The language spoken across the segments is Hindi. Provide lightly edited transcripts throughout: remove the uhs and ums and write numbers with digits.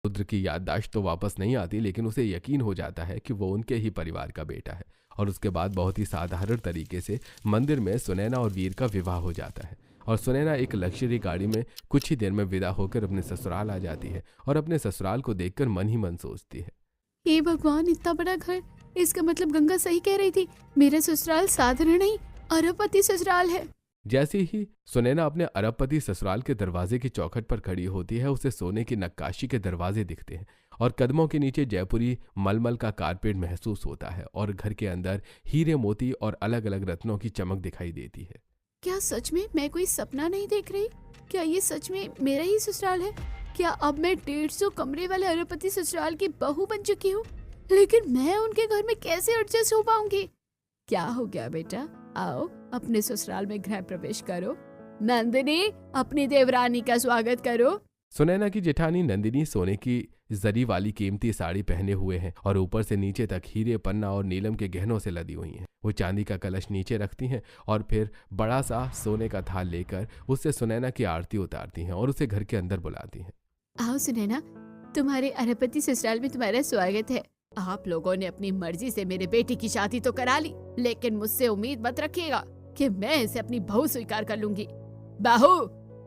रुद्र की याददाश्त तो वापस नहीं आती, लेकिन उसे यकीन हो जाता है कि वो उनके ही परिवार का बेटा है। और उसके बाद बहुत ही साधारण तरीके से मंदिर में सुनैना और वीर का विवाह हो जाता है और सुनैना एक लग्जरी गाड़ी में कुछ ही देर में विदा होकर अपने ससुराल आ जाती है और अपने ससुराल को देखकर मन ही मन सोचती है, हे भगवान, इतना बड़ा घर! इसका मतलब गंगा सही कह रही थी, मेरा ससुराल साधारण नहीं अरबपति ससुराल है। जैसे ही सुनैना अपने अरबपति ससुराल के दरवाजे की चौखट पर खड़ी होती है, उसे सोने की नक्काशी के दरवाजे दिखते हैं और कदमों के नीचे जयपुरी मलमल का कारपेट महसूस होता है और घर के अंदर हीरे मोती और अलग अलग रत्नों की चमक दिखाई देती है। क्या सच में मैं कोई सपना नहीं देख रही? क्या ये सच में मेरा ही ससुराल है? क्या अब मैं 150 कमरे वाले अरबपति ससुराल की बहू बन चुकी हूँ? लेकिन मैं उनके घर में कैसे एडजस्ट हो पाऊंगी? क्या हो गया बेटा, आओ अपने ससुराल में गृह प्रवेश करो। नंदिनी, अपनी देवरानी का स्वागत करो। सुनैना की जेठानी नंदिनी सोने की जरी वाली कीमती साड़ी पहने हुए हैं और ऊपर से नीचे तक हीरे, पन्ना और नीलम के गहनों से लदी हुई हैं। वो चांदी का कलश नीचे रखती हैं और फिर बड़ा सा सोने का थाल लेकर उससे सुनैना की आरती उतारती हैं और उसे घर के अंदर बुलाती हैं। आओ सुनैना, तुम्हारे अरबपति ससुराल में तुम्हारा स्वागत है। आप लोगों ने अपनी मर्जी से मेरे बेटी की शादी तो करा ली, लेकिन मुझसे उम्मीद मत रखिएगा कि मैं इसे अपनी बहू स्वीकार कर लूंगी। बहू,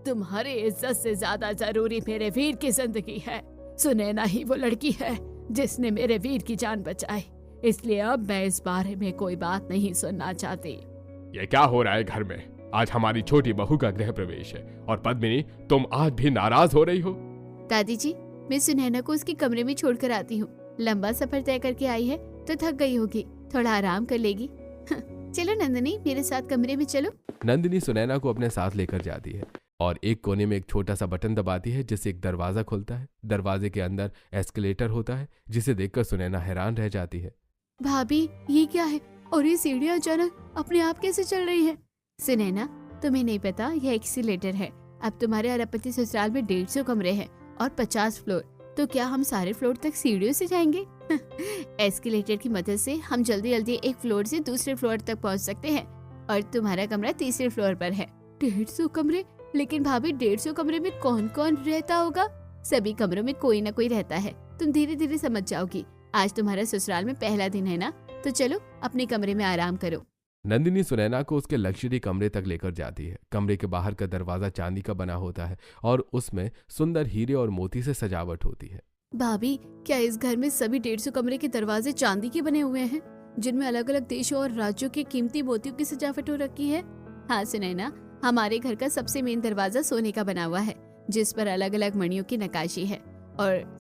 तुम्हारी इज्जत से ज्यादा जरूरी मेरे वीर की जिंदगी है। सुनैना ही वो लड़की है जिसने मेरे वीर की जान बचाई, इसलिए अब मैं इस बारे में कोई बात नहीं सुनना चाहती। ये क्या हो रहा है घर में? आज हमारी छोटी बहू का गृह प्रवेश है और पद्मिनी, तुम आज भी नाराज हो रही हो? दादी जी, मैं सुनैना को उसके कमरे में छोड़कर आती हूँ। लंबा सफर तय करके आई है तो थक गई होगी, थोड़ा आराम कर लेगी। चलो नंदिनी, मेरे साथ कमरे में चलो। नंदिनी सुनैना को अपने साथ लेकर जाती है और एक कोने में एक छोटा सा बटन दबाती है जिससे एक दरवाजा खुलता है। दरवाजे के अंदर एस्केलेटर होता है जिसे देखकर सुनैना हैरान रह जाती है। भाभी, ये क्या है? और ये सीढ़ियाँ अचानक अपने आप कैसे चल रही है? सुनैना, तुम्हें नहीं पता, यह एस्केलेटर है। अब तुम्हारे अरबपति ससुराल में 150 कमरे हैं और 50 फ्लोर, तो क्या हम सारे फ्लोर तक सीढ़ियों से जाएंगे? एस्केलेटर की मदद से हम जल्दी जल्दी एक फ्लोर से दूसरे फ्लोर तक पहुंच सकते हैं और तुम्हारा कमरा तीसरे फ्लोर पर है। 150 कमरे? लेकिन भाभी, 150 कमरे में कौन कौन रहता होगा? सभी कमरों में कोई ना कोई रहता है, तुम धीरे धीरे समझ जाओगी। आज तुम्हारा ससुराल में पहला दिन है ना, तो चलो अपने कमरे में आराम करो। नंदिनी सुनैना को उसके लग्जरी कमरे तक लेकर जाती है। कमरे के बाहर का दरवाजा चांदी का बना होता है और उसमें सुंदर हीरे और मोती से सजावट होती है। भाभी, क्या इस घर में सभी 150 कमरे के दरवाजे चांदी के बने हुए हैं, जिनमें अलग अलग देशों और राज्यों के कीमती मोतियों की सजावट हो रखी है? हाँ सुनैना, हमारे घर का सबसे मेन दरवाजा सोने का बना हुआ है, जिस पर अलग अलग मणियों की नक्काशी है और